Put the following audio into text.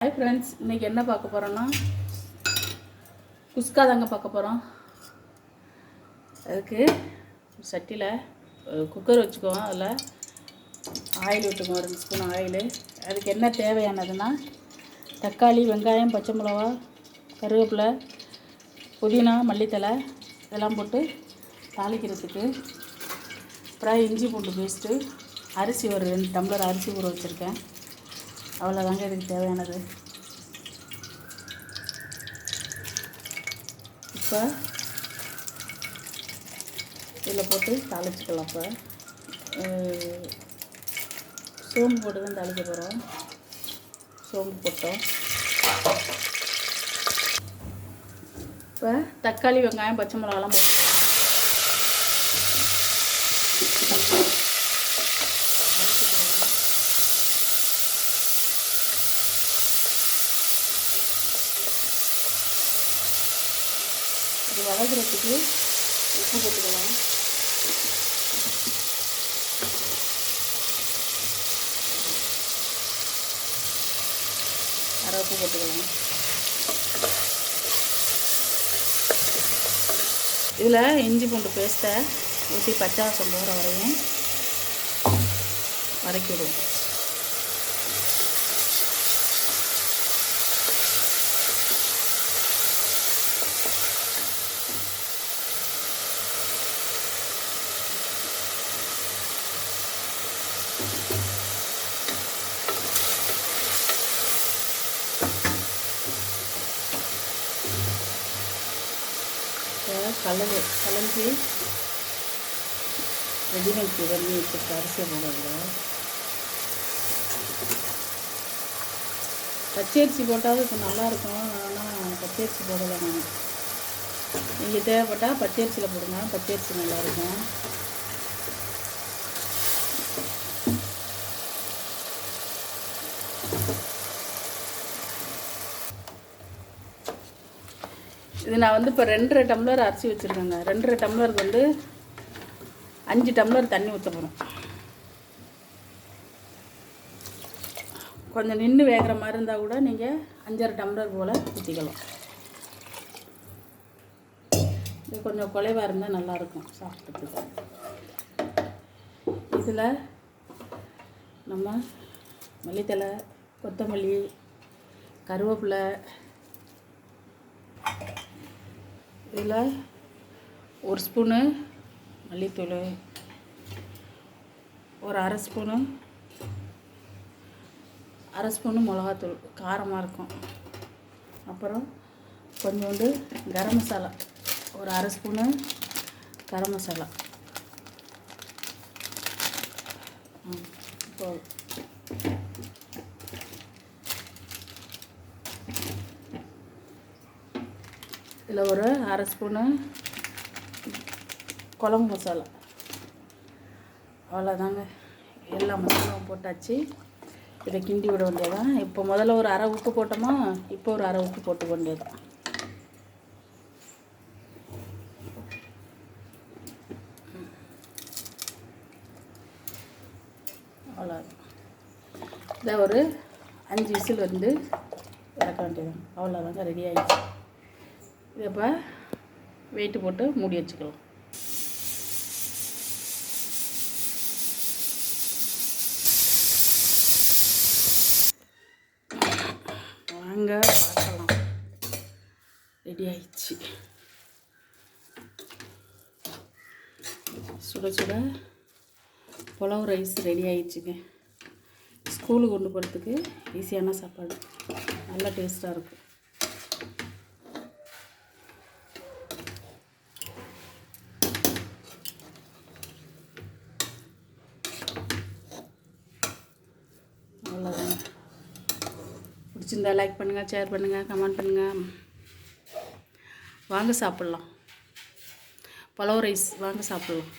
Hi friends, இன்றைக்கி என்ன பார்க்க போகிறோன்னா குஸ்கா தாங்க பார்க்க போகிறோம். அதுக்கு சட்டியில் குக்கர் வச்சுக்குவோம். அதில் ஆயில் விட்டுக்குவோம், 2 ஸ்பூன் ஆயில். அதுக்கு என்ன தேவையானதுன்னா தக்காளி, வெங்காயம், பச்சை மிளகா, கருவேப்பிலை, புதினா, மல்லித்தலை இதெல்லாம் போட்டு தாளிக்கிறதுக்கு. அப்புறம் இஞ்சி பூண்டு பேஸ்ட்டு, அரிசி ஒரு 2 டம்ளர் அரிசி ஊற வச்சுருக்கேன். அவ்வளோதாங்க இதுக்கு தேவையானது. இப்போ இதில் போட்டு தாளிச்சிக்கலாம். இப்போ சோம்பு போட்டு தான் தாளிக்க போகிறோம். சோம்பு போட்டோம். இப்போ தக்காளி, வெங்காயம், பச்சை மிளகாலாம் போட்டுக்கலாம். இது வதக்கிறதுக்கு உப்பு போட்டுக்கலாம். அரை உப்பு போட்டுக்கலாம். இதில் இஞ்சி பூண்டு பேஸ்ட்டை ஊற்றி பச்சை வாசம் போகிற வரையும் வதக்கி விடுவோம். கலஞ்சி ரெடிமேட் பண்ணி வச்சுருக்க அரிசியை போடுங்க. பச்சரிசி போட்டாலும் இப்போ நல்லாயிருக்கும். ஆனால் பச்சரிசி போடலை நான். நீங்கள் தேவைப்பட்டால் பச்சரிசியில் போடுங்க, பச்சரிசி நல்லாயிருக்கும். இது நான் இப்போ 2.5 டம்ளர் அரிசி வச்சுருக்கேங்க. 2.5 டம்ளருக்கு 5 டம்ளர் தண்ணி ஊற்ற போகிறோம். கொஞ்சம் நின்று வேகிற மாதிரி இருந்தால் கூட நீங்கள் 5.5 டம்ளர் போல் ஊற்றிக்கலாம். இது கொஞ்சம் குலைவாக இருந்தால் நல்லாயிருக்கும் சாப்பிட்றதுக்கு. இதில் நம்ம மல்லித்தலை, கொத்தமல்லி, கருவேப்பிலை, இதில் 1 ஸ்பூனு மல்லித்தூள், ஒரு அரை ஸ்பூனு மிளகாத்தூள் காரமாக இருக்கும். அப்புறம் கொஞ்சோண்டு கரம் மசாலா, ஒரு அரை ஸ்பூனு கரம் மசாலா. இப்போ இதில் ஒரு அரை ஸ்பூனு குழம்பு மசாலா. அவ்வளோதாங்க, எல்லா மசாலாவும் போட்டாச்சு. இதை கிண்டி விட வேண்டியதான். இப்போ முதல்ல ஒரு அரை உப்பு போட்டோமா, இப்போ ஒரு அரை உப்பு போட்டு வேண்டியதான். அவ்வளோதான். இதை ஒரு 5 விசில் இறக்க வேண்டியதான். அவ்வளோதாங்க, ரெடி ஆகிடுச்சு. இதை இப்போ வெயிட்டு போட்டு மூடி வச்சுக்கலாம். வாங்க பார்க்கலாம். ரெடி ஆயிடுச்சு. சுட சுட புலாவ் ரைஸ் ரெடி ஆயிடுச்சுங்க. ஸ்கூலுக்கு கொண்டு போகிறதுக்கு ஈஸியான சாப்பாடு, நல்லா டேஸ்ட்டாக இருக்கும். அவ்வளோதாங்க. பிடிச்சிருந்தா லைக் பண்ணுங்கள், ஷேர் பண்ணுங்கள், கமெண்ட் பண்ணுங்கள். வாங்க சாப்பிட்லாம். புலாவ் ரைஸ் வாங்க சாப்பிட்லாம்.